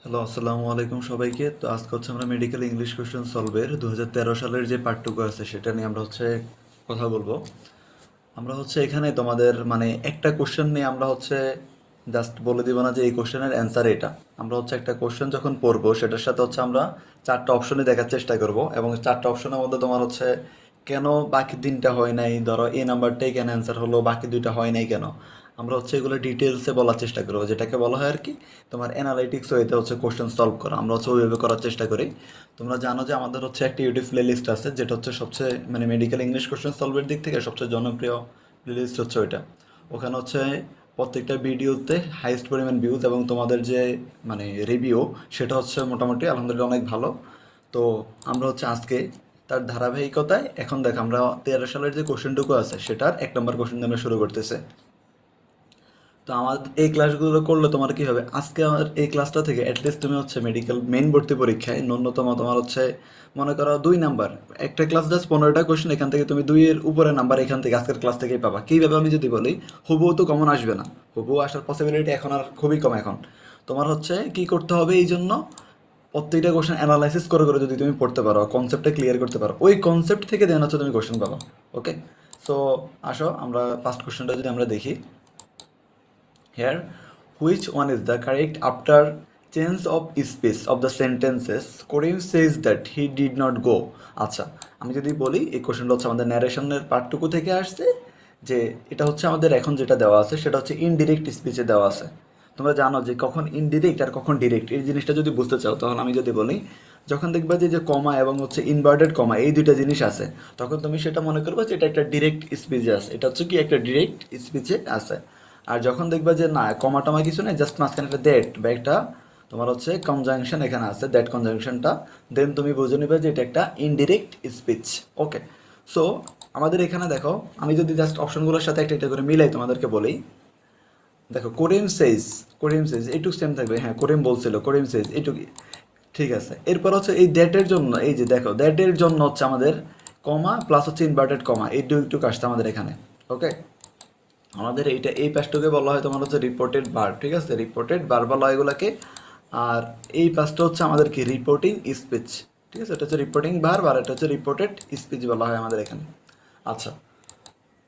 Hello, আসসালামু আলাইকুম সবাইকে। তো আজকে হচ্ছে আমরা মেডিকেল ইংলিশ কোশ্চেন সলভের 2013 সালের যে পার্টটুকু আছে সেটা নিয়ে আমরা কথা বলবো। আমরা এখানে তোমাদের মানে একটা কোশ্চেন নিয়ে আমরা জাস্ট বলে দিব না যে এই কোশ্চেনের অ্যান্সার এটা। আমরা একটা কোশ্চেন যখন পড়বো সেটার সাথে আমরা চারটা অপশনই দেখার চেষ্টা করব, এবং চারটা অপশনের মধ্যে তোমার কেন বাকি তিনটা হয় নাই, ধরো এই নাম্বারটাই কেন অ্যান্সার হলো, বাকি দুইটা হয় নাই কেন, আমরা এগুলো ডিটেলসে বলার চেষ্টা করবো, যেটাকে বলা হয় আর কি তোমার অ্যানালাইটিক্স ওয়েতে কোশ্চেন সলভ করা। আমরা ওইভাবে করার চেষ্টা করি। তোমরা জানো যে আমাদের একটা ইউটিউব প্লেলিস্ট আছে, যেটা সবচেয়ে মানে মেডিকেল ইংলিশ কোশ্চেন সলভের দিক থেকে সবচেয়ে জনপ্রিয় প্লেলিস্ট ওইটা। ওখানে প্রত্যেকটা ভিডিওতে হাইয়েস্ট পরিমাণ ভিউজ, এবং তোমাদের যে মানে রিভিউ সেটা মোটামুটি আলহামদুলিল্লাহ অনেক ভালো। তো আমরা আজকে তার ধারাবাহিকতায় এখন দেখ আমরা 13 সালের যে কোশ্চেনটুকু আছে সেটার 1 নম্বর কোশ্চেন দিয়ে আমরা শুরু করতেছে। তো আমার এই ক্লাসগুলো করলে তোমার কি হবে, আজকে আমার এই ক্লাসটা থেকে অ্যাটলিস্ট তুমি মেডিকেল মেইন ভর্তি পরীক্ষায় ন্যূনতম তোমার মনে করো 2 নাম্বার, একটা ক্লাস জাস্ট 15টা কোশ্চেন, এখান থেকে তুমি 2-এর উপরে নাম্বার এখান থেকে আজকের ক্লাস থেকেই পাবা। কীভাবে আমি যদি বলি, হুবহু তো কমন আসবে না, হুবহু আসার পসিবিলিটি এখন আর খুবই কম। এখন তোমার কি করতে হবে, এই জন্য প্রত্যেকটা কোশ্চেন অ্যানালাইসিস করে করে যদি তুমি পড়তে পারো, কনসেপ্টটা ক্লিয়ার করতে পারো, ওই কনসেপ্ট থেকে দেন তুমি কোশ্চেন পাবা। ওকে, সো আসো আমরা ফার্স্ট কোশ্চেনটা যদি আমরা দেখি here, which one is the correct after change of space of the sentences Karim says that he did not go? আচ্ছা, আমি যদি বলি এই কোশ্চেনটা আমাদের ন্যারেশনের পার্টটুকু থেকে আসছে, যে এটা আমাদের এখন যেটা দেওয়া আছে সেটা ইনডিরেক্ট স্পিচে দেওয়া আছে। তোমরা জানো যে কখন ইনডিরেক্ট আর কখন ডিরেক্ট, এই জিনিসটা যদি বুঝতে চাও তাহলে আমি যদি বলি, যখন দেখবা যে যে কমা এবং ইনভার্টেড কমা এই দুইটা জিনিস আছে, তখন তুমি সেটা মনে করবে যে এটা একটা ডিরেক্ট স্পিচে আছে, এটা কি একটা ডিরেক্ট স্পিচে আছে। আর যখন দেখবা যে না, কমা টমা কিছু নেই, জাস্ট মাঝখানে একটা দ্যাট বা একটা তোমার কনজাংশন এখানে আছে, দ্যাট কনজাংশনটা, দেন তুমি বুঝে নিবে যে এটা একটা ইনডিরেক্ট স্পিচ। ওকে, সো আমাদের এখানে দেখো, আমি যদি জাস্ট অপশনগুলোর সাথে একটা একটা করে মিলাই তোমাদেরকে বলি, দেখো করিম সেইজ এইটুকু সেম থাকবে, হ্যাঁ করিম বলছিল, করিম সেইজ এইটুকু ঠিক আছে। এরপর এই দ্যাটের জন্য, এই যে দেখো দ্যাটের জন্য আমাদের কমা প্লাস ইনভার্টেড কমা এই দুইটুকু আসছে আমাদের এখানে। ওকে, আমাদের এই পাশটাকে বলা হয় তোমার রিপোর্টেড বার, ঠিক আছে, রিপোর্টেড বার বলা হয় এগুলাকে। আর এই পাশটা আমাদের কি রিপোর্টিং স্পিচ, ঠিক আছে, এটা রিপোর্টিং বার, আর এটা রিপোর্টেড স্পিচ বলা হয় আমাদের এখানে। আচ্ছা,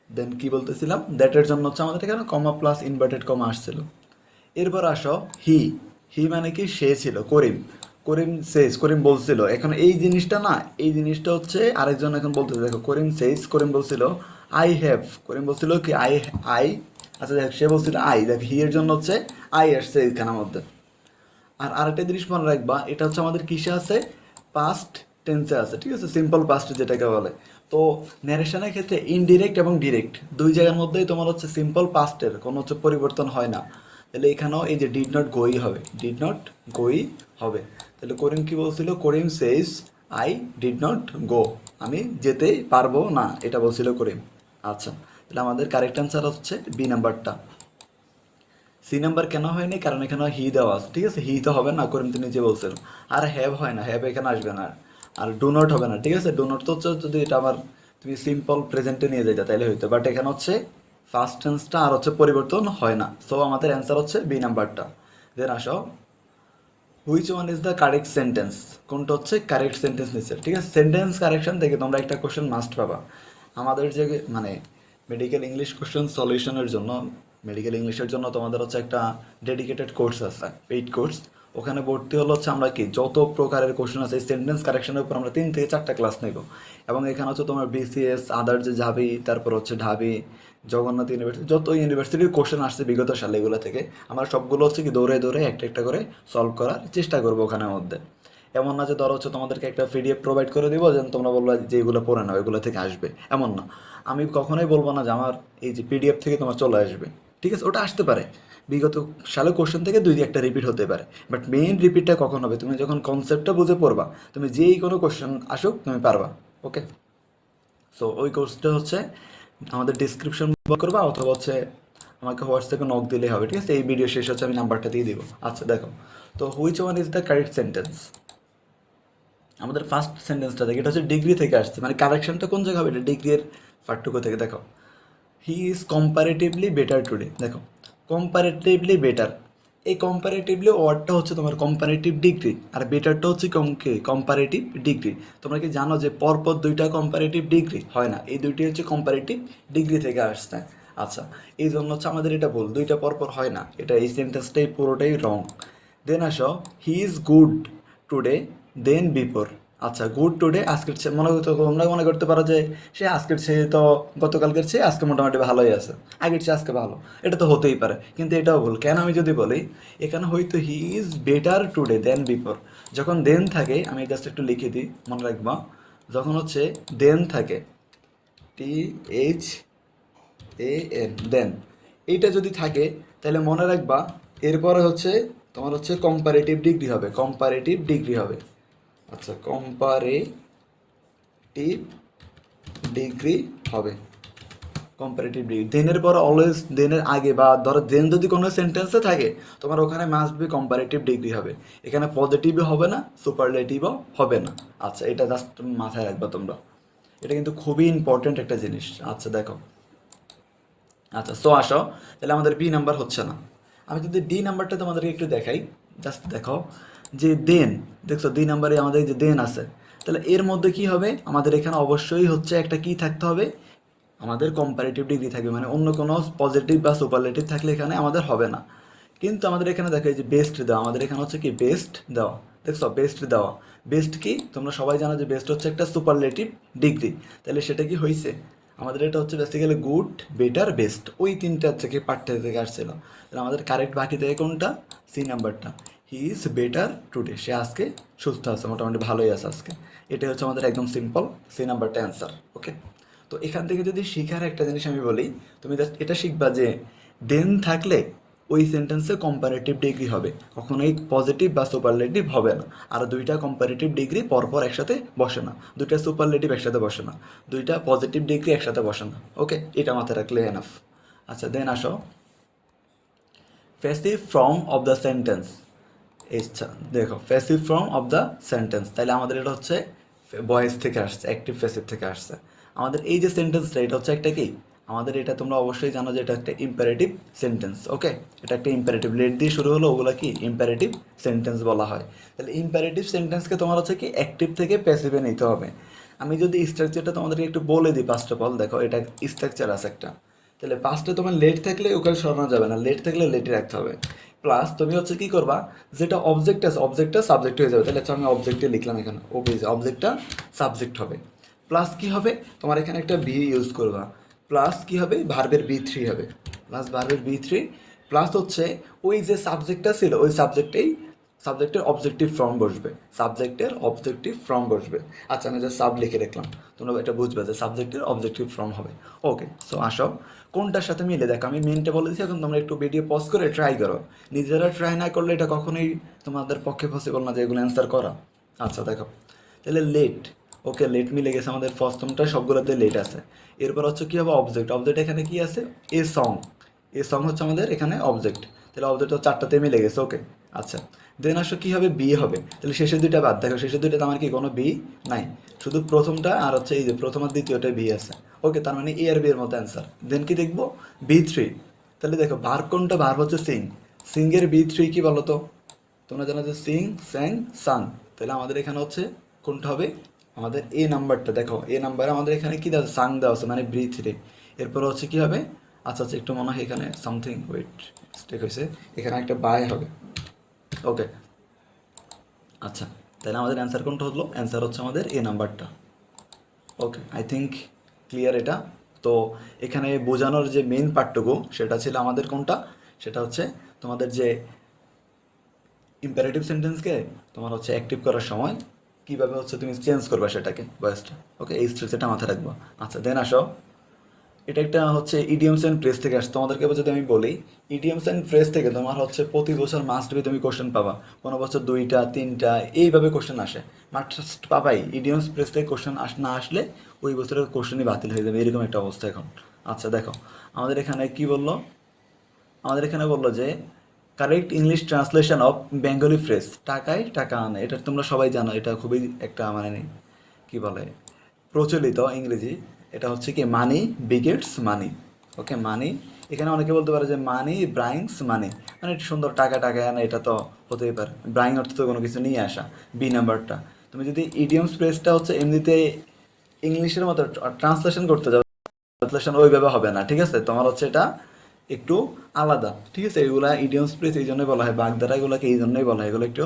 দেন কি বলতেছিলাম, দ্যাটের জন্য আমাদের এখানে কমা প্লাস ইনভার্টেড কমা আসছিল। এরপর আসো হি, হি মানে কি সে ছিল, করিম, করিম বলছিল, এখন এই জিনিসটা না, এই জিনিসটা আরেকজন এখন বলতেছে, দেখো করিম সেইজ, করিম বলছিল আই হ্যাভ, করিম বলছিল কি আই আই আচ্ছা দেখ সে বলছিল আই, দেখ হি এর জন্য আই আসছে এইখানের মধ্যে। আর আরেকটা জিনিস মনে রাখবা, এটা আমাদের কিসে আছে, পাস্ট টেন্সে আছে, ঠিক আছে, সিম্পল পাস্ট যেটাকে বলে। তো ন্যারেশনের ক্ষেত্রে ইনডিরেক্ট এবং ডিরেক্ট দুই জায়গার মধ্যেই তোমার সিম্পল পাস্টের কোনো পরিবর্তন হয় না। তাহলে এখানেও এই যে ডিড নট গোই হবে, ডিড নট গোই হবে। তাহলে করিম কি বলছিল, Karim says I did not go, আমি যেতে পারবো না, এটা বলছিল করিম। আচ্ছা, তাহলে আমাদের কারেক্ট অ্যান্সার বি নাম্বারটা। সি নাম্বার কেন হয়নি, কারণ এখানে হি দেওয়া আছে, ঠিক আছে, হি তো হবে না, করিম তো নিজে বলছিল। আর হ্যাভ হয় না, হ্যাভ এখানে আসবে না। আর ডু নট হবে না, ঠিক আছে, ডু নট তো যদি এটা আবার তুমি সিম্পল প্রেজেন্টে নিয়ে যাইতা তাইলে হইতো, বাট এখানে ফার্স্ট টেন্সটা আর পরিবর্তন হয় না। সো আমাদের অ্যান্সার বি নাম্বারটা। দেন আসো, which one is the correct sentence, কোনটা কারেক্ট সেন্টেন্স নিচ্ছে, ঠিক আছে, সেন্টেন্স কারেকশন থেকে তোমরা একটা কোশ্চেন মাস্ট পাবা। আমাদের যে মানে মেডিকেল ইংলিশ কোশ্চেন সলিউশনের জন্য, মেডিকেল ইংলিশের জন্য তোমাদের একটা ডেডিকেটেড কোর্স আছে, পেইড কোর্স। ওখানে ভর্তি হলো আমরা কি যত প্রকারের কোশ্চেন আছে সেন্টেন্স কারেকশনের উপর আমরা 3 থেকে 4টা ক্লাস নেব। এবং এখানে তোমার বিসিএস, আদার যে ঢাবি, তারপর ঢাবি, জগন্নাথ ইউনিভার্সিটি, যত ইউনিভার্সিটির কোশ্চেন আসছে বিগত সালে, এগুলো থেকে আমরা সবগুলো কি দৌড়ে দৌড়ে একটা একটা করে সলভ করার চেষ্টা করবো ওখানের মধ্যে। এমন না যে ধরো তোমাদেরকে একটা পিডিএফ প্রোভাইড করে দিব, যেন তোমরা বলবো যে এগুলো পড়ে নাও, এগুলো থেকে আসবে, এমন না। আমি কখনোই বলবো না যে আমার এই যে পিডিএফ থেকে তোমার চলে আসবে, ঠিক আছে, ওটা আসতে পারে, বিগত সালে কোশ্চেন থেকে 2-1টা রিপিট হতে পারে, বাট মেইন রিপিটটা কখন হবে, তুমি যখন কনসেপ্টটা বুঝে পড়বা, তুমি যেই কোনো কোশ্চেন আসুক তুমি পারবা। ওকে, সো ওই কোর্সটা আমাদের ডিসক্রিপশন করবা, অথবা আমাকে হোয়াটসঅ্যাপে নক দিলেই হবে, ঠিক আছে, এই ভিডিও শেষ আমি নাম্বারটা দিয়ে দিব। আচ্ছা দেখো, তো which one is the correct sentence, আমাদের ফার্স্ট সেন্টেন্সটা দেখে, এটা ডিগ্রি থেকে আসছে, মানে কারেকশনটা কোন জায়গা হবে, এটা ডিগ্রির পার্টটুকু থেকে। দেখো, he is comparatively better today, দেখো কম্পারেটিভলি বেটার, এই কম্পারেটিভলি ওয়ার্ডটা হচ্ছে তোমার কম্পারেটিভ ডিগ্রি, আর বেটারটা হচ্ছে কম্পারেটিভ ডিগ্রি। তোমরা কি জানো যে পরপর দুইটা কম্পারেটিভ ডিগ্রি হয় না, এই দুইটি হচ্ছে কম্পারেটিভ ডিগ্রি থেকে আসছে। আচ্ছা, এই জন্য হচ্ছে আমাদের এটা ভুল, দুইটা পরপর হয় না, এটা এই সেন্টেন্সটাই পুরোটাই রং। দেন আসো, he is good today than before. আচ্ছা, গুড টুডে আজকের চেয়ে, মনে করতে তোমরা মনে করতে পারো যে সে আজকের চেয়ে তো গতকালকের চেয়ে আজকে মোটামুটি ভালোই আছে, আগের চেয়ে আজকে ভালো, এটা তো হতেই পারে, কিন্তু এটাও ভুল। কেন আমি যদি বলি এখানে হয়তো he is better today than before, যখন দেন থাকে, আমি জাস্ট একটু লিখে দিই মনে রাখবা, যখন হচ্ছে দেন থাকে, TH AN, দেন, এইটা যদি থাকে তাহলে মনে রাখবা এরপরে হচ্ছে তোমার হচ্ছে কম্পারেটিভ ডিগ্রি হবে, কম্পারেটিভ ডিগ্রি হবে। আচ্ছা, কম্পারেটিভ ডিগ্রি হবে, কম্পারেটিভ ডিগ্রি। দেনের পর অলওয়েজ, দেনের আগে বা ধরো দেন যদি কোনো সেন্টেন্সে থাকে, তোমার ওখানে মাস্ট বি কম্পারেটিভ ডিগ্রি হবে। এখানে পজিটিভও হবে না, সুপারলেটিভও হবে না। আচ্ছা, এটা জাস্ট মাথায় রাখবা তোমরা, এটা কিন্তু খুবই ইম্পর্টেন্ট একটা জিনিস। আচ্ছা দেখো, আচ্ছা সো আসো, তাহলে আমাদের বি নাম্বার হচ্ছে না। আমি যদি ডি নাম্বারটা তোমাদেরকে একটু দেখাই, জাস্ট দেখো যে দেন, দেখছো দুই নাম্বারে আমাদের যে দেন আছে, তাহলে এর মধ্যে কি হবে, আমাদের এখানে অবশ্যই হচ্ছে একটা কি থাকতে হবে, আমাদের কম্পারেটিভ ডিগ্রি থাকবে, মানে অন্য কোনো পজিটিভ বা সুপারলেটিভ থাকলে এখানে আমাদের হবে না। কিন্তু আমাদের এখানে দেখো এই যে বেস্ট দেওয়া, আমাদের এখানে হচ্ছে কি বেস্ট দেওয়া, দেখছো বেস্ট দেওয়া। বেস্ট কি তোমরা সবাই জানো যে বেস্ট হচ্ছে একটা সুপারলেটিভ ডিগ্রি, তাহলে সেটা কি হয়েছে, আমাদের এটা হচ্ছে বেসিক্যালি গুড, বেটার, বেস্ট, ওই তিনটা থেকে পার্টটা থেকে আসছিল। তাহলে আমাদের কারেক্ট বাকি থেকে কোনটা, সি নাম্বারটা, হি ইজ বেটার টুডে, সে আজকে সুস্থ আছে, মোটামুটি ভালোই আছে আজকে। এটা হচ্ছে আমাদের একদম সিম্পল সি নাম্বারটা অ্যান্সার। ওকে, তো এখান থেকে যদি শিখার একটা জিনিস আমি বলি, তুমি জাস্ট এটা শিখবা যে দেন থাকলে ওই সেন্টেন্সে কম্পারেটিভ ডিগ্রি হবে, কখনোই পজিটিভ বা সুপারলেটিভ হবে না। আর দুইটা কম্পারেটিভ ডিগ্রি পরপর একসাথে বসে না, দুইটা সুপারলেটিভ একসাথে বসে না, দুইটা পজিটিভ ডিগ্রি একসাথে বসে না। ওকে, এটা মাথায় রাখলে এনাফ। আচ্ছা দেন আসো, passive form of the sentence. আচ্ছা দেখো, passive form of the sentence, তাহলে আমাদের এটা হচ্ছে ভয়েস থেকে আসছে, অ্যাক্টিভ প্যাসিভ থেকে আসছে। আমাদের এই যে সেন্টেন্সটা, এটা হচ্ছে একটা কি, আমাদের এটা তোমরা অবশ্যই জানো যে এটা একটা ইম্পারেটিভ সেন্টেন্স। ওকে, এটা একটা ইম্পারেটিভ, লেট দিয়ে শুরু হলো, ওগুলো কি ইম্পারেটিভ সেন্টেন্স বলা হয়। তাহলে ইম্পারেটিভ সেন্টেন্সকে তোমার হচ্ছে কি অ্যাক্টিভ থেকে প্যাসিভে নিতে হবে। আমি যদি স্ট্রাকচারটা তোমাদেরকে একটু বলে দিই ফার্স্ট অফ অল, দেখো এটা স্ট্রাকচার আছে একটা, তাহলে পাঁচটা তোমার লেট থাকলে ওখানে সরানো যাবে না, লেট থাকলে লেটে রাখতে হবে। প্লাস তুমি হচ্ছে কি করবা, যেটা অবজেক্ট আছে অবজেক্টটা সাবজেক্ট হয়ে যাবে, তাহলে হচ্ছে আমি অবজেক্টে লিখলাম এখানে, অবজেক্টটা সাবজেক্ট হবে। প্লাস কি হবে, তোমার এখানে একটা বি ইউজ করবা, প্লাস কি হবে, ভার্বের বি3 হবে, প্লাস ভার্বের বি3, প্লাস হচ্ছে ওই যে সাবজেক্টটা ছিল ওই সাবজেক্টের অবজেক্টিভ ফর্ম বসবে, সাবজেক্টের অবজেক্টিভ ফর্ম বসবে। আচ্ছা আমি যে সাব লিখে রাখলাম, তোমরা এটা বুঝবে যে সাবজেক্টের অবজেক্টিভ ফর্ম হবে। ওকে, সো আসো কোনটার সাথে মিলে দেখো, আমি মেনটা বলেছি, এখন তোমরা একটু ভিডিও পজ করে ট্রাই করো, নিজেরা ট্রাই না করলে এটা কখনোই তোমাদের পক্ষে পসিবল না যে এগুলো অ্যান্সার করা। আচ্ছা দেখো, তাহলে লেট, ওকে লেট মিলে গেছে, আমাদের প্রথমটা সবগুলোতে লেট আছে। এরপর হচ্ছে কী হবে, অবজেক্ট, অবজেক্ট এখানে কি আছে, এ সং, এ সং হচ্ছে আমাদের এখানে অবজেক্ট, তাহলে অবজেক্ট চারটাতে মিলে গেছে। ওকে, আচ্ছা দেন আসো কী হবে, বি হবে, তাহলে শেষের দুইটা বাদ, দেখো শেষের দুইটাতে আমার কি কোনো বি নাই, শুধু প্রথমটা আর হচ্ছে এই যে প্রথম আর দ্বিতীয়টা বি আছে। ওকে, তার মানে এ আর বি এর মতো অ্যান্সার। দেন কি দেখবো, বি3, তাহলে দেখো ভার্ব কোনটা, ভার্ব হচ্ছে সিং, সিংয়ের বি3 কি বলো তো, তোমরা জানো যে সিং, স্যাং, সাং, তাহলে আমাদের এখানে হচ্ছে কোনটা হবে, আমাদের এ নাম্বারটা, দেখো এ নাম্বারে আমাদের এখানে কি দেওয়া আছে, সাং দেওয়া আছে, মানে বি3। এরপর হচ্ছে কি হবে, আচ্ছা আচ্ছা একটু মনে হয় এখানে সামথিং ওয়েট মিস্টেক হয়েছে, এখানে একটা বাই হবে। ওকে, আচ্ছা তাহলে আমাদের অ্যান্সার কোনটা হলো, অ্যান্সার হচ্ছে আমাদের এ নাম্বারটা। ওকে, আই থিঙ্ক ক্লিয়ার এটা। তো এখানে বোঝানোর যে মেইন পার্টটুকু সেটা ছিল আমাদের কোনটা, সেটা হচ্ছে তোমাদের যে ইম্পারেটিভ সেন্টেন্সকে তোমার হচ্ছে অ্যাক্টিভ করার সময় কীভাবে হচ্ছে তুমি চেঞ্জ করবে সেটাকে, ভয়েসটা। ওকে, এই স্ট্রেসটা মাথায় রাখবো। আচ্ছা দেন আসো, এটা একটা হচ্ছে ইডিয়মস অ্যান্ড ফ্রেজ থেকে আসছে, তোমাদেরকে যদি আমি বলি ইডিয়মস অ্যান্ড ফ্রেজ থেকে তোমার হচ্ছে প্রতি বছর মাস্ট বি তুমি কোশ্চেন পাবা, কোনো বছর দুইটা তিনটা এইভাবে কোশ্চেন আসে, মাস্ট পাবাই। ইডিয়মস ফ্রেজ থেকে কোশ্চেন না আসলে ওই বছরের কোশ্চেনই বাতিল হয়ে যাবে, এরকম একটা অবস্থা এখন। আচ্ছা দেখো, আমাদের এখানে কি বললো, আমাদের এখানে বললো যে correct English translation of Bengali phrase, টাকায় টাকা আনে, এটা তোমরা সবাই জানো, এটা খুবই একটা মানে কি বলে প্রচলিত ইংরেজি। এটা হচ্ছে কি মানি বিগেটস মানি। ওকে, মানি, এখানে অনেকে বলতে পারে যে মানি ব্রাইংস মানি, মানে একটু সুন্দর টাকা টাকা আনা, এটা তো হতেই পারে। ব্রাইং অর্থ তো কোনো কিছু নিয়ে আসা, বি নাম্বারটা। তুমি যদি ইডিয়মস ফ্রেজটা হচ্ছে এমনিতে ইংলিশের মতো ট্রান্সলেশন করতে যাও, ট্রান্সলেশন ওইভাবে হবে না, ঠিক আছে? তোমার হচ্ছে এটা একটু আলাদা, ঠিক আছে? এগুলা ইডিয়মস ফ্রেজ এই জন্যই বলা হয়, বাগধারা এগুলোকে এই জন্যই বলা হয়, এগুলো একটু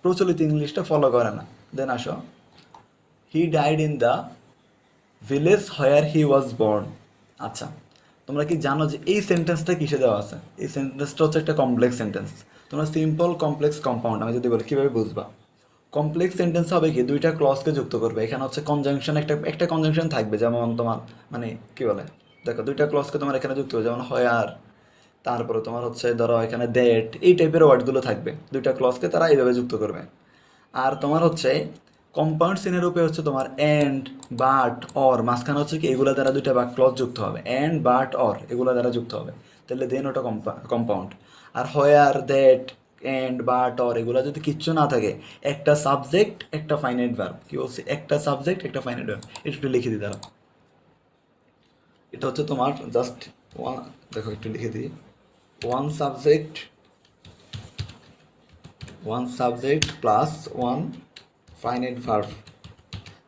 প্রচলিত ইংলিশটা ফলো করে না। দেন আসো, he died in the village where he was born. আচ্ছা, তোমরা কি জানো যে এই সেন্টেন্সটা কিসে দেওয়া আছে? এই সেন্টেন্সটা হচ্ছে একটা কমপ্লেক্স সেন্টেন্স। তোমরা সিম্পল, কমপ্লেক্স, কম্পাউন্ড আমি যদি বলি কীভাবে বুঝবা? কমপ্লেক্স সেন্টেন্স হবে কি, দুইটা ক্লজকে যুক্ত করবে। এখানে হচ্ছে কনজাংশন, একটা একটা কনজাংশন থাকবে, যেমন তোমার মানে কি বলে, দেখো দুইটা ক্লজকে তোমার এখানে যুক্ত হবে, যেমন হোয়ার, তারপরে তোমার হচ্ছে ধরো এখানে দ্যাট, এই টাইপের ওয়ার্ডগুলো থাকবে, দুইটা ক্লজকে তারা এইভাবে যুক্ত করবে। আর তোমার হচ্ছে কম্পাউন্ড সিনের উপরে হচ্ছে তোমার অ্যান্ড, বাট, অর, মাঝখানে হচ্ছে কি এগুলো দ্বারা দুইটা বা ক্লজ যুক্ত হবে, অ্যান্ড, বাট, অর এগুলো দ্বারা যুক্ত হবে, তাহলে দেন ওটা কম্পাউন্ড। আর where, that, and, but, or এগুলো যদি কিচ্ছু না থাকে, একটা সাবজেক্ট একটা ফাইনাইট ভার্ব, কি বলছি, একটা সাবজেক্ট একটা ফাইনাইট ভার্ব, এটা একটু লিখে দিই দাঁড়াও। এটা হচ্ছে তোমার জাস্ট ওয়ান, দেখো একটু লিখে দিই, one subject, one subject plus one finite verb.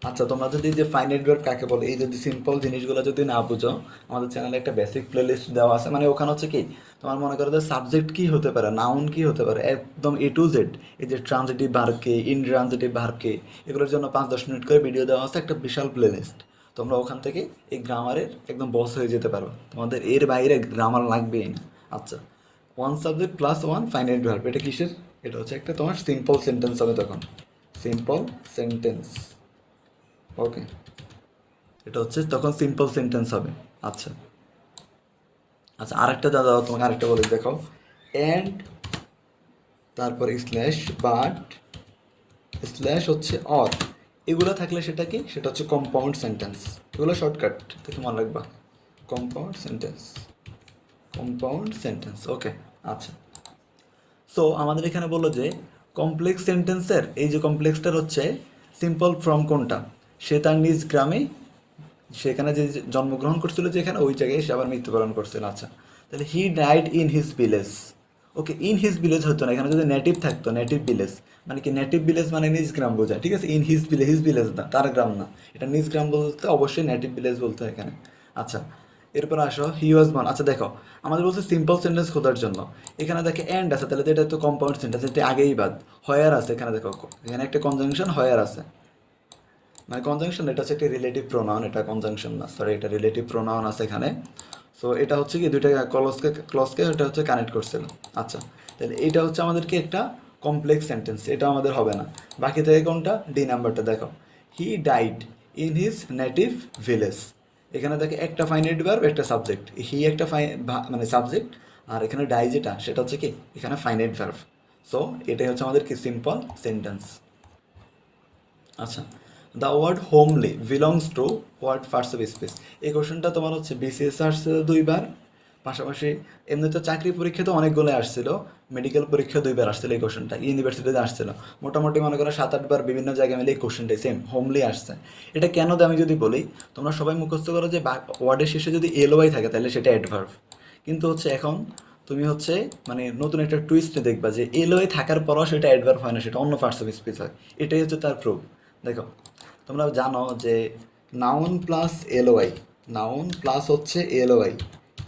আচ্ছা, তোমরা যদি যে ফাইনাইট ভার্ব কাকে বলে, এই যদি সিম্পল জিনিসগুলো যদি না বুঝো, আমাদের চ্যানেলে একটা বেসিক প্লেলিস্ট দেওয়া আছে, মানে ওখানে হচ্ছে কি তোমার মনে করো যে সাবজেক্ট কি হতে পারে, নাউন কি হতে পারে, একদম এ টু জেড, এই যে ট্রানজিটিভ ভার্বকে, ইনট্রানজিটিভ ভার্বকে, এগুলোর জন্য 5-10 মিনিট করে ভিডিও দেওয়া আছে, একটা বিশাল প্লেলিস্ট। তোমরা ওখান থেকে এই গ্রামারের একদম বস হয়ে যেতে পারো, তোমাদের এর বাইরে গ্রামার লাগবেই না। আচ্ছা, one subject plus one finite verb, এটা কিসের? এটা হচ্ছে একটা তোমার সিম্পল সেন্টেন্স হবে তখন, সিম্পল সেন্টেন্স। ওকে, এটা হচ্ছে তখন সিম্পল সেন্টেন্স হবে। আচ্ছা আচ্ছা, আরেকটা দাদা তোমাকে আরেকটা বলে দেখো, অ্যান্ড তারপর স্ল্যাশ, বাট, স্ল্যাশ হচ্ছে অর, এগুলো থাকলে সেটা কি, সেটা হচ্ছে কম্পাউন্ড সেন্টেন্স। এগুলো শর্টকাট দেখে মনে রাখবা, কম্পাউন্ড সেন্টেন্স, কম্পাউন্ড সেন্টেন্স। ওকে, আচ্ছা। সো আমাদের এখানে বললো যে কমপ্লেক্স সেন্টেন্সের এই যে কমপ্লেক্সটার হচ্ছে সিম্পল ফর্ম কোনটা, সে তার নিজ গ্রামে, সেখানে যে জন্মগ্রহণ করছিল যেখানে, ওই জায়গায় সে আবার মৃত্যুবরণ করছিল। আচ্ছা, তাহলে he died in his village. Okay, in his village হতো না, এখানে যদি নেটিভ থাকতো, নেটিভ ভিলেজ মানে কি, নেটিভ ভিলেজ মানে নিজ গ্রাম বোঝায়, ঠিক আছে? In his village, his village না, তার গ্রাম না, এটা নিজ গ্রাম বলতে অবশ্যই নেটিভ ভিলেজ বলতে হয় এখানে। আচ্ছা, এরপর আসো, হি ওয়াজ বর্ন। আচ্ছা দেখো, আমাদের বলছে সিম্পল সেন্টেন্স খোঁজার জন্য, এখানে দেখে অ্যান্ড আছে, তাহলে তো এটা তো কম্পাউন্ড সেন্টেন্স, এটা আগেই বাদ। হয়ার আছে, এখানে দেখো এখানে একটা কনজাংশন হয়ার আছে, মানে কনজাংশন, এটা হচ্ছে একটা রিলেটিভ প্রোনাউন, এটা কনজাংশন না, সরি, এটা রিলেটিভ প্রোনাউন আছে এখানে। সো এটা হচ্ছে কি দুইটা ক্লজকে এটা হচ্ছে কানেক্ট করছিল। আচ্ছা, তাহলে এটা হচ্ছে আমাদেরকে একটা কমপ্লেক্স সেন্টেন্স, এটা আমাদের হবে না। বাকি থেকে কোনটা, ডি নাম্বারটা দেখো, he died in his native village. এখানে দেখে একটা ফাইনাইট ভার্ব একটা সাবজেক্ট, হি একটা মানে সাবজেক্ট, আর এখানে ডাই যেটা সেটা হচ্ছে কি এখানে ফাইনাইট ভার্ব। সো এটাই হচ্ছে আমাদের কি সিম্পল সেন্টেন্স। আচ্ছা, the word homely belongs to what parts of speech. এই কোশ্চেনটা তোমার হচ্ছে বিসিএস আসছিল 2বার, পাশাপাশি এমনিতে চাকরি পরীক্ষাতে অনেকগুলো আসছিল, মেডিকেল পরীক্ষা 2বার আসছিল এই কোশ্চেনটা, ইউনিভার্সিটিতে আসছিল, মোটামুটি মনে করো 7-8বার বিভিন্ন জায়গায় মিলে এই কোশ্চেনটাই সেম হোমলি আসছে। এটা কেন দেয় আমি যদি বলি, তোমরা সবাই মুখস্থ করো যে ওয়ার্ডের শেষে যদি এলওয়াই থাকে তাহলে সেটা অ্যাডভার্ব, কিন্তু হচ্ছে এখন তুমি হচ্ছে মানে নতুন একটা টুইস্টে দেখবা যে এলওয়াই থাকার পরও সেটা অ্যাডভার্ব হয় না, সেটা অন্য পার্টস অফ স্পিচ হয়। এটাই হচ্ছে তার প্রুফ। দেখো, তোমরা জানো যে noun plus LY, noun plus হচ্ছে এলওয়াই,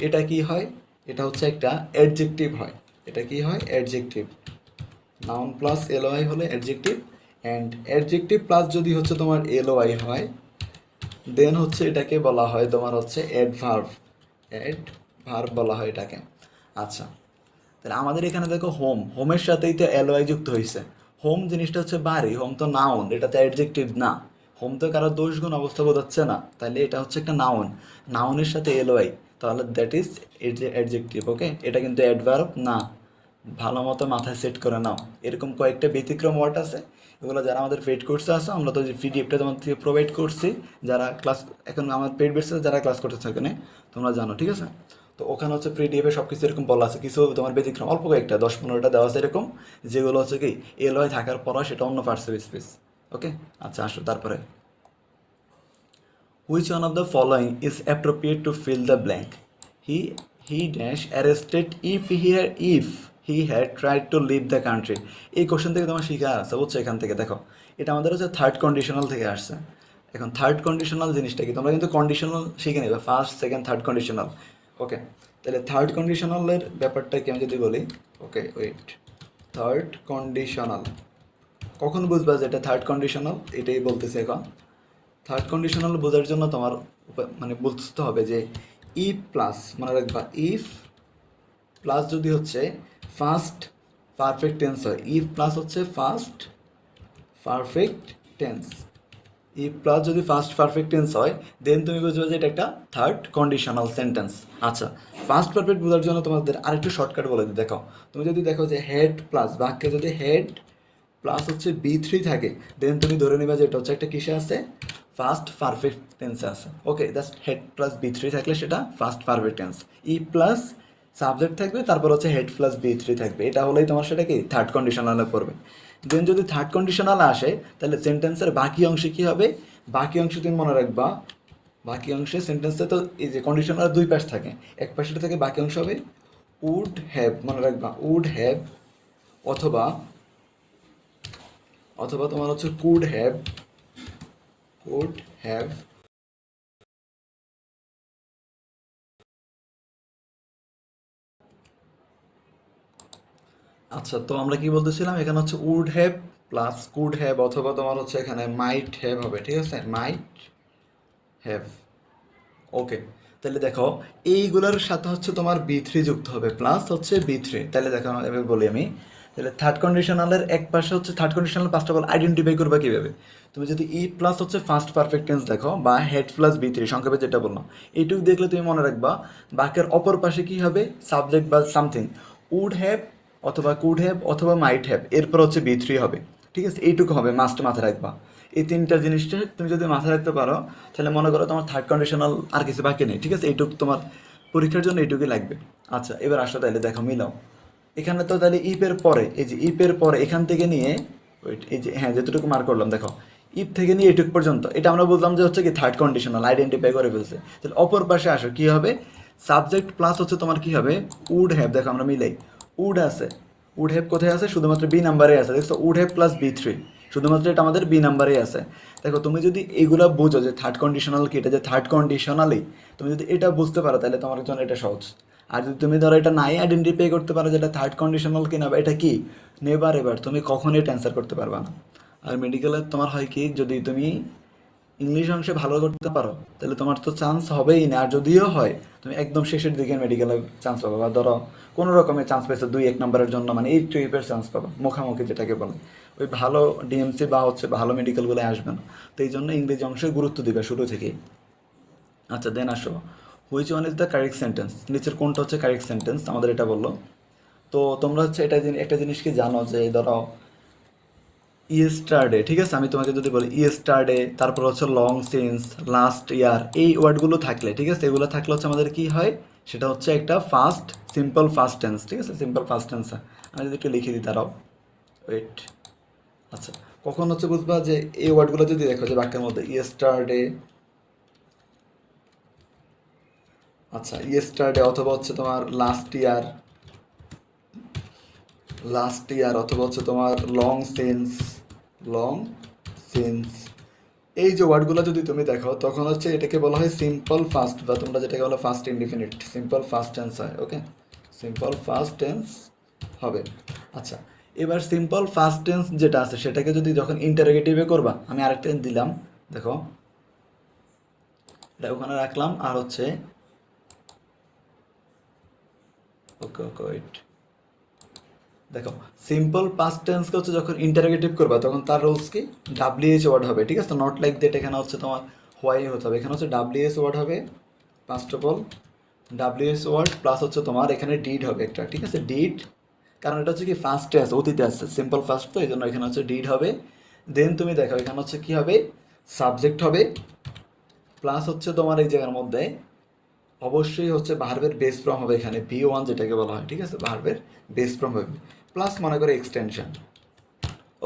এটা কি হয়, এটা হচ্ছে একটা অ্যাডজেক্টিভ হয়। এটা কি হয়, অ্যাডজেক্টিভ। নাউন প্লাস এলওয়াই হলে অ্যাডজেক্টিভ, অ্যান্ড অ্যাডজেক্টিভ প্লাস যদি হচ্ছে তোমার এলওয়াই হয়, দেন হচ্ছে এটাকে বলা হয় তোমার হচ্ছে অ্যাডভার্ব, অ্যাডভার্ব বলা হয় এটাকে। আচ্ছা, তাহলে আমাদের এখানে দেখো হোম, হোমের সাথেই তো এলওয়াই যুক্ত হয়েছে। হোম জিনিসটা হচ্ছে বাড়ি, হোম তো নাউন, এটা তো অ্যাডজেক্টিভ না। হোম তো কারো দোষ গুণ অবস্থা বোঝাচ্ছে না, তাহলে এটা হচ্ছে একটা নাউন, নাউনের সাথে এলওয়াই, তাহলে দ্যাট ইজ অ্যাডজেক্টিভ। ওকে, এটা কিন্তু অ্যাডভার্ব না, ভালো মতো মাথায় সেট করে নাও। এরকম কয়েকটা ব্যতিক্রম ওয়ার্ড আছে, এগুলো যারা আমাদের পেড কোর্সে আছে, আমরা তো যে পিডিএফটা তোমাদের থেকে প্রোভাইড করছি, যারা ক্লাস এখন আমার পেড বেসে যারা ক্লাস করতেছে ওখানে, তোমরা জানো, ঠিক আছে? তো ওখানে হচ্ছে পিডিএফে সব কিছু এরকম বলা আছে, কিছু তোমার ব্যতিক্রম অল্প কয়েকটা 10-15টা দেওয়া আছে এরকম, যেগুলো হচ্ছে কি এলওয়াই থাকার পর সেটা অন্য পার্টস অফ স্পিচ। ওকে, আচ্ছা আসো তারপরে, which one of the following is appropriate to fill the blank? He he dash arrested if he had tried to leave the country. এই কোশ্চেন থেকে তোমার শিখা আছে, বুঝছো? এখান থেকে দেখো, এটা আমাদের হচ্ছে থার্ড কন্ডিশনাল থেকে আসছে। এখন থার্ড কন্ডিশনাল জিনিসটা কি, তোমরা কিন্তু কন্ডিশনাল শিখে নেবে, ফার্স্ট সেকেন্ড থার্ড কন্ডিশনাল। ওকে, তাহলে থার্ড কন্ডিশনালের ব্যাপারটা কি আমি যদি বলি, ওকে ওয়েট, থার্ড কন্ডিশনাল কখন বুঝবা যে এটা থার্ড কন্ডিশনাল, এটাই বলতেছি এখন। থার্ড কন্ডিশনাল বোঝার জন্য তোমার মানে বুঝতে হবে যে ইফ প্লাস, মনে রাখবা, ইফ প্লাস যদি হচ্ছে ফার্স্ট পারফেক্ট টেন্স হয়, ইফ প্লাস হচ্ছে first perfect tense, if plus যদি ফার্স্ট পারফেক্ট টেন্স হয় দেন তুমি বুঝবে যে এটা একটা থার্ড কন্ডিশনাল সেন্টেন্স। আচ্ছা, ফার্স্ট পারফেক্ট বোঝার জন্য তোমাদের আরেকটু শর্টকাট বলে দিই। দেখো, তুমি যদি দেখো যে হেড প্লাস, বাক্যে যদি হেড প্লাস হচ্ছে বি3 থাকে, দেন তুমি ধরে নিবা যে এটা হচ্ছে একটা কিসে আছে, ফার্স্ট পারফেক্ট টেন্সে আছে। ওকে, জাস্ট হেড প্লাস বি3 থাকলে সেটা ফার্স্ট পারফেক্ট টেন্স। ই প্লাস সাবজেক্ট থাকবে, তারপর হচ্ছে হেড প্লাস বি3 থাকবে, এটা হলেই তোমার সেটা কি থার্ড কন্ডিশনালে পড়বে। দেন যদি থার্ড কন্ডিশনাল আসে তাহলে সেন্টেন্সের বাকি অংশে কি হবে, বাকি অংশে তুমি মনে রাখবা, বাকি অংশে সেন্টেন্সে তো এই যে কন্ডিশনাল দুই পাশ থাকে, এক পাশে থেকে বাকি অংশ হবে উড হ্যাভ, মনে রাখবা উড হ্যাভ, অথবা অথবা তোমার হচ্ছে কুড হ্যাভ, কুড হ্যাভ। আচ্ছা, তো আমরা কি বলতেছিলাম, এখানে হচ্ছে would have plus could have, অথবা তোমার হচ্ছে এখানে মাইট হ্যাভ হবে, ঠিক আছে, মাইট হ্যাভ। ওকে, তাহলে দেখো এইগুলোর সাথে হচ্ছে তোমার বি3 যুক্ত হবে, প্লাস হচ্ছে বি3। তাহলে দেখো এবার বলি আমি, তাহলে থার্ড কন্ডিশনালের এক পাশে হচ্ছে থার্ড কন্ডিশনাল পাঁচটা বল আইডেন্টিফাই করবা কীভাবে, তুমি যদি ই প্লাস হচ্ছে ফার্স্ট পারফেক্ট টেন্স দেখো, বা হেড প্লাস বি3 সংক্ষেপে যেটা বললাম, এইটুকু দেখলে তুমি মনে রাখবা বাক্যের অপর পাশে কী হবে, সাবজেক্ট বা সামথিং, উড হ্যাভ অথবা কুড হ্যাভ অথবা মাইট হ্যাভ, এরপর হচ্ছে বি3 হবে। ঠিক আছে, এইটুকু হবে, মাস্ট মাথায় রাখবা। এই তিনটা জিনিসটা তুমি যদি মাথায় রাখতে পারো তাহলে মনে করো তোমার থার্ড কন্ডিশনাল আর কিছু বাকি নেই। ঠিক আছে, এইটুকু তোমার পরীক্ষার জন্য এইটুকুই লাগবে। আচ্ছা, এবার আসো তাহলে দেখো মিলাও, এখানে তো তাহলে ইপের পরে, এই যে ইপের পরে এখান থেকে নিয়ে ওয়েট, এই যে হ্যাঁ যেতটুকু মার্ক করলাম দেখো, ইপ থেকে নিয়ে এটুক পর্যন্ত, এটা আমরা বললাম যে হচ্ছে কি থার্ড কন্ডিশনাল আইডেন্টিফাই করে ফেলছে। তাহলে অপর পাশে আসো, কি হবে, সাবজেক্ট প্লাস হচ্ছে তোমার কি হবে, উড হ্যাভ। দেখো আমরা মিলাই, উড আছে, উড হ্যাভ কোথায় আছে, শুধুমাত্র বি নাম্বারে আছে, দেখছো উড হ্যাভ প্লাস বি3, শুধুমাত্র এটা আমাদের বি নাম্বারেই আছে। দেখো তুমি যদি এইগুলো বুঝো যে থার্ড কন্ডিশনাল কি, এটা যে থার্ড কন্ডিশনালি, তুমি যদি এটা বুঝতে পারো তাহলে তোমার জন্য এটা সহজ। আর যদি তুমি ধরো এটা নাই আইডেন্টিফাই করতে পারো যেটা থার্ড কন্ডিশনাল কিনা বা এটা কি, নেভার এভার তুমি কখনোই এটা অ্যান্সার করতে পারবে না। আর মেডিকেলে তোমার হয় কি, যদি তুমি ইংলিশ অংশে ভালো করতে পারো তাহলে তোমার তো চান্স হবেই না, আর যদিও হয় তুমি একদম শেষের দিকে মেডিকেলে চান্স পাবা, বা ধরো কোনো রকমের চান্স পেয়েছো 2-1 নম্বরের জন্য, মানে এই টাইপের চান্স পাবা, মুখামুখি যেটাকে বলে, ওই ভালো ডিএমসি বা হচ্ছে ভালো মেডিকেলগুলো আসবে না। তো এই জন্য ইংরেজি অংশে গুরুত্ব দিবে শুরু থেকেই। আচ্ছা, দেন আসো, which one is the correct sentence, নিচের কোনটা হচ্ছে কারেক্ট সেন্টেন্স আমাদের এটা বললো। তো তোমরা হচ্ছে এটা একটা জিনিস কি জানো যে ধরো ইয়েস্টারডে, ঠিক আছে, আমি তোমাকে যদি বলি ইয়েস্টারডে, তারপর হচ্ছে লং সিন্স, লাস্ট ইয়ার, এই ওয়ার্ডগুলো থাকলে, ঠিক আছে, এগুলো থাকলে হচ্ছে আমাদের কি হয়, সেটা হচ্ছে একটা ফার্স্ট সিম্পল ফার্স্ট টেন্স। ঠিক আছে, সিম্পল ফার্স্ট টেন্স। আমি যদি একটু লিখে দিই, দাঁড়াও ওয়েট। আচ্ছা, কখন হচ্ছে বুঝবা যে এই ওয়ার্ডগুলো যদি দেখো যে বাক্যের মধ্যে ইয়েস্টারডে, আচ্ছা ইয়েস্টারডে, অথবা হচ্ছে তোমার লাস্ট ইয়ার, লাস্ট ইয়ার, অথবা হচ্ছে তোমার লং সিন্স, লং সিন্স, এই যে ওয়ার্ডগুলো যদি তুমি দেখো তখন হচ্ছে এটাকে বলা হয় সিম্পল ফাস্ট, বা তোমরা যেটাকে বলো fast indefinite, simple fast tense হয়। ওকে, সিম্পল ফাস্ট টেন্স হবে। আচ্ছা, এবার সিম্পল ফাস্ট টেন্স যেটা আছে সেটাকে যদি যখন ইন্টারোগেটিভে করবা, আমি আরেকটা দিলাম, দেখো এটা ওখানে রাখলাম, আর হচ্ছে ওকে ওকে ওয়েট, দেখো সিম্পল পাস্ট টেন্সকে হচ্ছে যখন ইন্টারোগেটিভ করবা তখন তার রুলস কি, ডাব্লিউএইচ ওয়ার্ড হবে। ঠিক আছে, নট লাইক দ্যাট, এখানে হচ্ছে তোমার হোয়াই হতে হবে, এখানে হচ্ছে ডাব্লিউএস ওয়ার্ড হবে first of all, WS word plus হচ্ছে তোমার এখানে ডিড হবে একটা। ঠিক আছে, ডিড, কারণ এটা হচ্ছে কি ফার্স্টে আছে, অতীতে আছে, সিম্পল ফার্স্ট, তো এই জন্য এখানে হচ্ছে ডিড হবে। দেন তুমি দেখো এখানে হচ্ছে কি হবে, সাবজেক্ট হবে, প্লাস হচ্ছে তোমার এই জায়গার মধ্যে অবশ্যই হচ্ছে ভার্বের বেস ফর্ম হবে, এখানে ভি1 যেটাকে বলা হয়। ঠিক আছে, ভার্বের বেস ফর্ম হবে, প্লাস মনে করে এক্সটেনশন।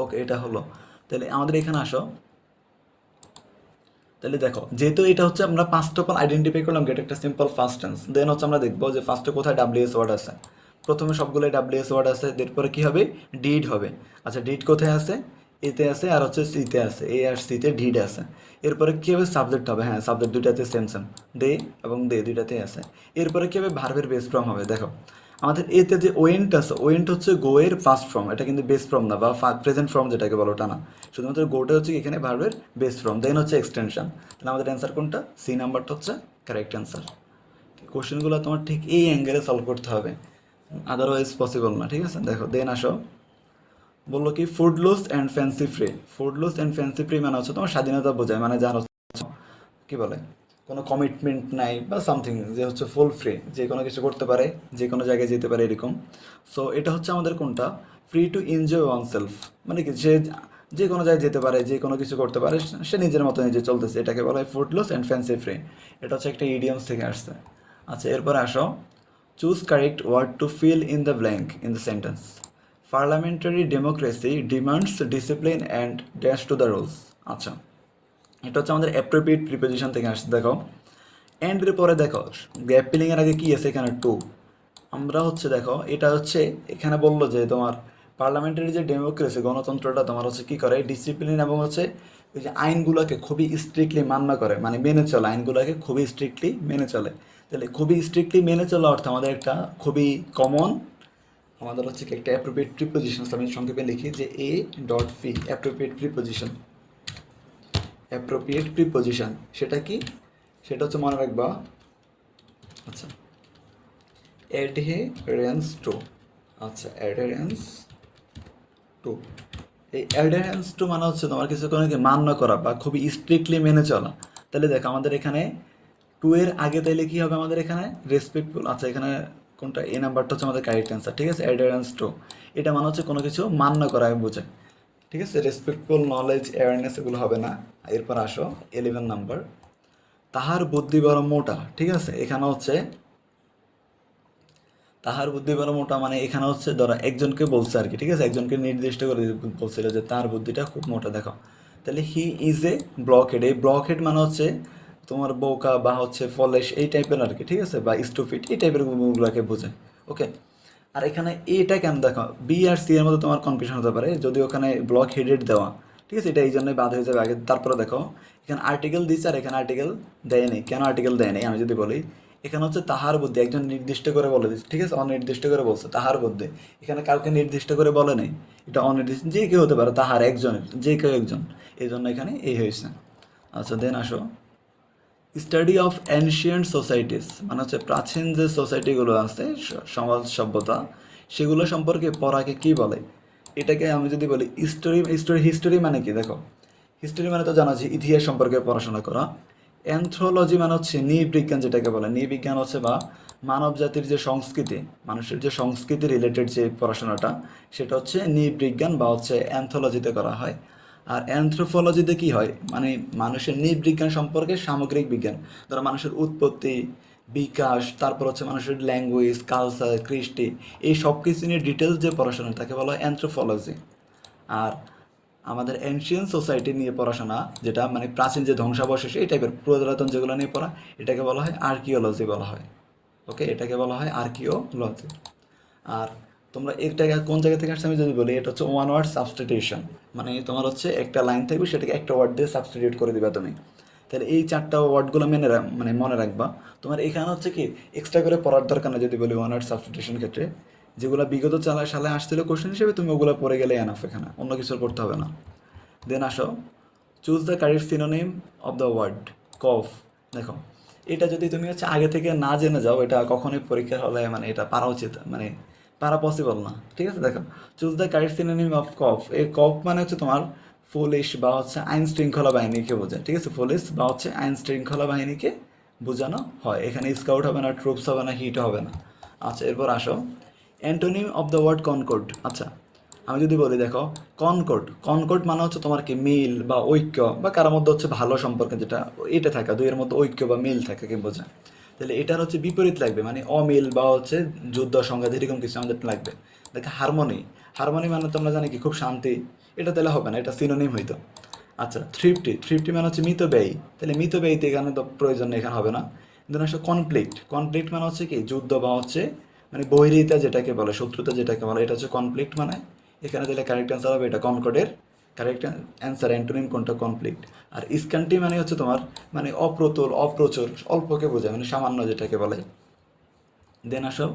ওকে, এটা হলো। তাহলে আমাদের এখানে আসো, তাহলে দেখো যেহেতু এটা হচ্ছে আমরা ফার্স্ট অফ অল আইডেন্টিফাই করলাম এটা একটা সিম্পল ফার্স্ট টেন্স, দেন হচ্ছে আমরা দেখবো যে ফার্স্টে কোথায় ডাব্লিউএস ওয়ার্ড আছে, প্রথমে সবগুলো ডাব্লিউএস ওয়ার্ড আছে, এরপরে কি হবে, ডিড হবে। আচ্ছা ডিড কোথায় আছে, এতে আছে আর হচ্ছে সিতে আছে, এ আর সিতে ডিড আছে। এরপরে কী হবে, সাবজেক্ট হবে, হ্যাঁ সাবজেক্ট দুইটাতে সেম সেম, দে এবং দে দুইটাতেই আছে। এরপরে কী হবে, ভার্বের বেস ফর্ম হবে। দেখো আমাদের এতে যে ওয়েন্ট আছে, ওয়েন্ট হচ্ছে গো এর ফার্স্ট ফর্ম, এটা কিন্তু বেস ফর্ম না বা প্রেজেন্ট ফর্ম যেটাকে বলো ওটা না, শুধুমাত্র গোটা হচ্ছে এখানে ভার্বের বেস ফর্ম, দেন হচ্ছে এক্সটেনশন। তাহলে আমাদের অ্যান্সার কোনটা, সি নাম্বারটা হচ্ছে কারেক্ট অ্যান্সার। কোশ্চেনগুলো তোমার ঠিক এই অ্যাঙ্গেলে সলভ করতে হবে, আদারওয়াইজ পসিবল না, ঠিক আছে। দেখো দেন আসো, বললো কি footloose and fancy free. Footloose and fancy free মানে হচ্ছে তোমার স্বাধীনতা বোঝায়, মানে যার কী বলে কোনো কমিটমেন্ট নাই বা সামথিং, যে হচ্ছে ফুল ফ্রি, যে কোনো কিছু করতে পারে, যে কোনো জায়গায় যেতে পারে এরকম। সো এটা হচ্ছে আমাদের কোনটা, free to enjoy one self, মানে কি সে যে কোনো জায়গায় যেতে পারে, যে কোনো কিছু করতে পারে, সে নিজের মতো নিজে চলতেছে, এটাকে বলা হয় ফুডলুস অ্যান্ড ফ্যান্সি ফ্রি। এটা হচ্ছে একটা ইডিয়মস থেকে আসছে। আচ্ছা এরপরে আসো, choose correct word to fill in the blank in the sentence. Parliamentary democracy demands discipline and dash to the rules. আচ্ছা এটা হচ্ছে আমাদের অ্যাপ্রোপ্রিয়েট প্রিপোজিশন থেকে আসছে। দেখো অ্যান্ডের পরে দেখো গ্যাপ ফিলিংয়ের আগে কি আছে এখানে, টু। আমরা হচ্ছে দেখো এটা হচ্ছে এখানে বললো যে তোমার পার্লামেন্টারি যে ডেমোক্রেসি গণতন্ত্রটা তোমার হচ্ছে কী করে, ডিসিপ্লিন এবং হচ্ছে ওই যে আইনগুলোকে খুবই স্ট্রিক্টলি মান্য করে, মানে মেনে চলে, আইনগুলোকে খুবই স্ট্রিক্টলি মেনে চলে। তাহলে খুবই স্ট্রিক্টলি মেনে চলা অর্থ আমাদের একটা খুবই কমন, আমাদের হচ্ছে কি একটা অ্যাপ্রোপ্রিয়েট প্রিপোজিশন, আমি সংক্ষেপে লিখি যে A dot P, appropriate preposition. Appropriate preposition সেটা কি, সেটা হচ্ছে মনে রাখবা, আচ্ছা অ্যাডহেরেন্স টু। আচ্ছা অ্যাডহেরেন্স টু, এই অ্যাডহেরেন্স টু মানে হচ্ছে তোমার কিছু কোনো মান্য করা বা খুবই স্ট্রিক্টলি মেনে চলা। তাহলে দেখো আমাদের এখানে টু এর আগে তাইলে কি হবে, আমাদের এখানে রেসপেক্টফুল। আচ্ছা এখানে কোনটা, এই নাম্বারটা হচ্ছে আমাদের কারেক্ট অ্যান্সার, ঠিক আছে। অ্যাডহেরেন্স টু এটা মানে হচ্ছে কোনো কিছু মান্য করা বোঝায়, ঠিক আছে। রেসপেক্টফুল, নলেজ, অ্যাওয়ারনেস এগুলো হবে না। এরপর আসো 11 নাম্বার, তাহার বুদ্ধি বড় মোটা, ঠিক আছে। এখানে হচ্ছে তাহার বুদ্ধি বড় মোটা, মানে এখানে হচ্ছে ধরো একজনকে বলছে আর কি, ঠিক আছে, একজনকে নির্দিষ্ট করে বলছিল যে তার বুদ্ধিটা খুব মোটা। দেখো তাহলে হি ইজ এ ব্লকহেড, এই ব্লকহেড মানে হচ্ছে তোমার বোকা বা হচ্ছে ফলেশ এই টাইপের আর কি, ঠিক আছে, বা স্টুপিড এই টাইপের গুলোকে বোঝায়, ওকে। আর এখানে এটা কেন, দেখো বি আর সি এর মধ্যে তোমার কনফিউশন হতে পারে যদি ওখানে ব্লক হেডেড দেওয়া, ঠিক আছে, এটা এই জন্যই বাদ হয়ে যাবে আগে। তারপরে দেখো এখানে আর্টিকেল দিচ্ছে আর এখানে আর্টিকেল দেয়নি, কেন আর্টিকেল দেয়নি আমি যদি বলি, এখানে হচ্ছে তাহার বুদ্ধি, একজন নির্দিষ্ট করে বলে দিচ্ছে, ঠিক আছে, অনির্দিষ্ট করে বলছে তাহার বুদ্ধি, এখানে কাউকে নির্দিষ্ট করে বলে নেই, এটা অনির্দিষ্ট, যে কেউ হতে পারে, তাহার একজনের, যে কেউ একজন, এই জন্য এখানে এই হয়েছে। আচ্ছা দেন আসো, স্টাডি অফ অ্যানশিয়েন্ট সোসাইটিস মানে হচ্ছে প্রাচীন যে সোসাইটিগুলো আছে, সমাজ সভ্যতা, সেগুলো সম্পর্কে পড়াকে কি বলে। এটাকে আমি যদি বলি হিস্টোরি মানে কি, দেখো হিস্টোরি মানে তো জানা যে ইতিহাস সম্পর্কে পড়াশোনা করা। অ্যানথ্রোলজি মানে হচ্ছে নৃবিজ্ঞান, যেটাকে বলে নৃবিজ্ঞান হচ্ছে বা মানব জাতির যে সংস্কৃতি, মানুষের যে সংস্কৃতি রিলেটেড যে পড়াশোনাটা, সেটা হচ্ছে নৃবিজ্ঞান বা হচ্ছে অ্যানথোলজিতে করা হয়। আর অ্যানথ্রোপোলজিতে কি হয়, মানে মানুষের নৃবিজ্ঞান সম্পর্কে সামগ্রিক বিজ্ঞান, ধরো মানুষের উৎপত্তি, বিকাশ, তারপর হচ্ছে মানুষের ল্যাঙ্গুয়েজ, কালচার, কৃষ্টি, এই সব কিছু নিয়ে ডিটেলস যে পড়াশোনা তাকে বলা হয় অ্যানথ্রোপোলজি। আর আমাদের এনশিয়েন্ট সোসাইটি নিয়ে পড়াশোনা, যেটা মানে প্রাচীন যে ধ্বংসাবশেষ এই টাইপের পুরাতন যেগুলো নিয়ে পড়া, এটাকে বলা হয় আর্কিওলজি বলা হয়, ওকে, এটাকে বলা হয় আর্কিওলজি। আর তোমরা এটা কোন জায়গা থেকে আসছে আমি যদি বলি, এটা হচ্ছে ওয়ান ওয়ার্ড সাবস্টিটিউশন, মানে তোমার হচ্ছে একটা লাইন থাকবে সেটাকে একটা ওয়ার্ড দিয়ে সাবস্টিটিউট করে দিবা তুমি। তাহলে এই চারটা ওয়ার্ডগুলো মানে মনে রাখবা। তোমার এখানে হচ্ছে কি এক্সট্রা করে পড়ার দরকার না, যদি বলি ওয়ান ওয়ার্ড সাবস্টিটিউশন ক্ষেত্রে যেগুলো বিগত সালে আসছিল কোশ্চেন হিসেবে, তুমি ওগুলো পড়ে গেলে এনাফ, এখানে অন্য কিছু পড়তে হবে না। দেন আসো, choose the correct synonym of the word cough. দেখো এটা যদি তুমি হচ্ছে আগে থেকে না জেনে যাও, এটা কখনোই পরীক্ষার হলে মানে এটা পারা উচিত, মানে পারা পসিবল না, ঠিক আছে। দেখো choose the correct synonym of cough, এই কফ মানে হচ্ছে তোমার পুলিশ বা হচ্ছে আইন শৃঙ্খলা বাহিনীকে বোঝায়, ঠিক আছে, পুলিশ বা হচ্ছে আইন শৃঙ্খলা বাহিনীকে বোঝানো হয়। এখানে স্কাউট হবে না, ট্রুপস হবে না, হিট হবে না। আচ্ছা এরপর আসো, antonym of the word concord. আচ্ছা আমি যদি বলি দেখো কনকর্ড, কনকর্ড মানে হচ্ছে তোমার কি মিল বা ঐক্য, বা কারোর মধ্যে হচ্ছে ভালো সম্পর্ক, যেটা এটা থাকা দুইয়ের মধ্যে ঐক্য বা মিল থাকে কি বোঝায়। তাহলে এটার হচ্ছে বিপরীত লাগবে, মানে অমিল বা হচ্ছে যুদ্ধ সংঘাত এরকম কিছু আমাদের লাগবে। দেখো হারমোনি, হারমোনি মানে তোমরা জানি কি খুব শান্তি, এটা তাহলে হবে না, এটা সিনোনিম হইতো। আচ্ছা থ্রিফটি, থ্রিফটি মানে হচ্ছে মিতব্যয়ী, তাহলে মিতব্যয়ীতে এখানে তো প্রয়োজন নেই, এখানে হবে না। দেন আসলে কনফ্লিক্ট, কনফ্লিক্ট মানে হচ্ছে কি যুদ্ধ বা হচ্ছে মানে বৈরিতা যেটাকে বলে, শত্রুতা যেটাকে বলে, এটা হচ্ছে কনফ্লিক্ট। মানে এখানে দিলে কারেক্ট অ্যান্সার হবে এটা কনকর্ডের কারেক্ট অ্যান্সার, অ্যান্টোনিম কোনটা, কনফ্লিক্ট। আর স্ক্যান্টি মানে হচ্ছে তোমার মানে অপ্রতুল, অপ্রচুর, অল্পকে বোঝায়, মানে সামান্য যেটাকে বলে। দেন আসো,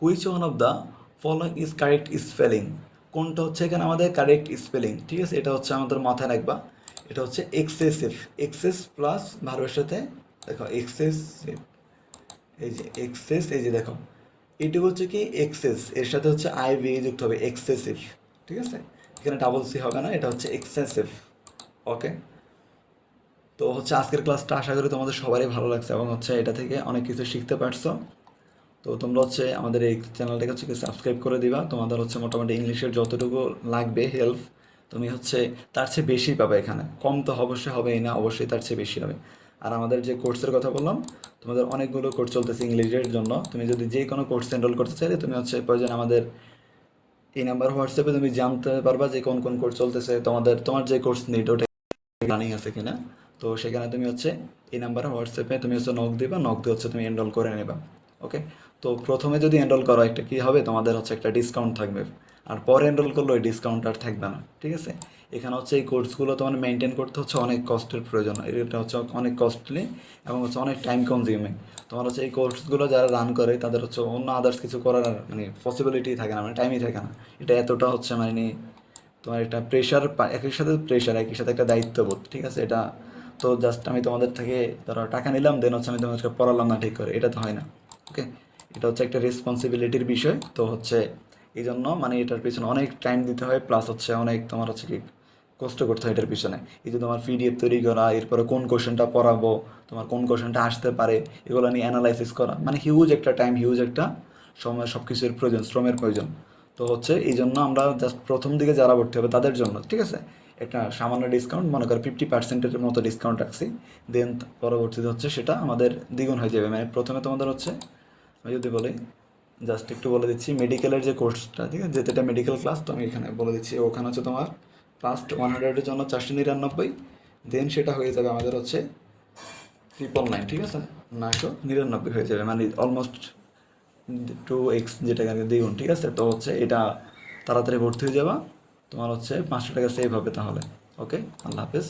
which one of the following is correct spelling, কোনটা হচ্ছে এখানে আমাদের কারেক্ট স্পেলিং, ঠিক আছে? এটা হচ্ছে আমাদের মাথায় রাখবা, এটা হচ্ছে এক্সেসিভ, এক্সেস প্লাস ভার্বের সাথে, দেখো এক্সেসিভ, এই যে এক্সেস, এই যে দেখো এইটুকু হচ্ছে কি এক্সেস, এর সাথে হচ্ছে আই ভি যুক্ত হবে, এক্সেসিভ, ঠিক আছে? এখানে ডাবল সি হবে না, এটা হচ্ছে এক্সেসিভ। ওকে, তো হচ্ছে আজকের ক্লাসটা আশা করি তোমাদের সবারই ভালো লাগছে এবং হচ্ছে এটা থেকে অনেক কিছু শিখতে পারছো। তো তোমরা হচ্ছে আমাদের এই চ্যানেলটাকে হচ্ছে সাবস্ক্রাইব করে দিবা, তোমাদের হচ্ছে মোটামুটি ইংলিশের যতটুকু লাগবে হেল্প, তুমি হচ্ছে তার চেয়ে বেশি পাবে এখানে, কম তো অবশ্যই হবেই না, অবশ্যই তার চেয়ে বেশি হবে। আর আমাদের যে কোর্সের কথা বললাম, তোমাদের অনেকগুলো কোর্স চলতেছে ইংলিশের জন্য, তুমি যদি যে কোনো কোর্স এনরোল করতে চাইলে তুমি হচ্ছে প্রয়োজন আমাদের এই নাম্বার হোয়াটসঅ্যাপে তুমি জানতে পারবা যে কোন কোন কোর্স চলতেছে, তোমার যে কোর্স নিড ওটা রানিং আছে কিনা। তো সেখানে তুমি হচ্ছে এই নাম্বারে হোয়াটসঅ্যাপে তুমি হচ্ছে নক দিবা, নক দিয়ে হচ্ছে তুমি এনরোল করে নেবা। ওকে, তো প্রথমে যদি এনরোল করো একটা কী হবে, তোমাদের হচ্ছে একটা ডিসকাউন্ট থাকবে, আর পরে এনরোল করলে ওই ডিসকাউন্ট আর থাকবে না, ঠিক আছে? এখানে হচ্ছে এই কোর্সগুলো তোমার মেনটেন করতে হচ্ছে অনেক কষ্টের প্রয়োজন, এটা হচ্ছে অনেক কস্টলি এবং হচ্ছে অনেক টাইম কনজিউমিং। তোমার হচ্ছে এই কোর্সগুলো যারা রান করে তাদের হচ্ছে অন্য আদার্স কিছু করার মানে পসিবিলিটি থাকে না, মানে টাইমই থাকে না। এটা এতটা হচ্ছে মানে তোমার একটা প্রেশার, একই সাথে প্রেশার, একই সাথে একটা দায়িত্ববোধ, ঠিক আছে? এটা তো জাস্ট আমি তোমাদের থেকে ধরো টাকা নিলাম, দেন হচ্ছে আমি তোমাদেরকে পড়ালাম না ঠিক করে, এটা তো হয় না। ওকে, এটা হচ্ছে একটা রেসপন্সিবিলিটির বিষয়, তো হচ্ছে এই জন্য মানে এটার পিছনে অনেক টাইম দিতে হয়, প্লাস হচ্ছে অনেক তোমার হচ্ছে কি কষ্ট করতে হয় এটার পিছনে। এই যে তোমার পিডিএফ তৈরি করা, এরপরে কোন কোশ্চেনটা পড়াবো, তোমার কোন কোশ্চেনটা আসতে পারে, এগুলো নিয়ে অ্যানালাইসিস করা, মানে হিউজ একটা টাইম, হিউজ একটা সময়, সব কিছুর প্রয়োজন, শ্রমের প্রয়োজন। তো হচ্ছে এই জন্য আমরা জাস্ট প্রথম দিকে যারা ভর্তি হবে তাদের জন্য, ঠিক আছে, একটা সামান্য ডিসকাউন্ট, মনে করো 50%-এর মতো ডিসকাউন্ট রাখছি। দেন পরবর্তীতে হচ্ছে সেটা আমাদের দ্বিগুণ হয়ে যাবে। মানে প্রথমে তোমাদের হচ্ছে, আমি যদি বলি জাস্ট একটু বলে দিচ্ছি, মেডিকেলের যে কোর্সটা, ঠিক আছে, যেটা মেডিকেল ক্লাস, তো আমি এখানে বলে দিচ্ছি, ওখানে হচ্ছে তোমার ফার্স্ট 100-এর জন্য 499, দেন সেটা হয়ে যাবে আমাদের হচ্ছে 999, ঠিক আছে, 999 হয়ে যাবে, মানে অলমোস্ট 2x, যেটাকে আগে দ্বিগুণ, ঠিক আছে? তো হচ্ছে এটা তাড়াতাড়ি ভর্তি হয়ে যাবা, তোমার হচ্ছে 500 টাকা সেভ হবে তাহলে। ওকে, আল্লাহ হাফেজ।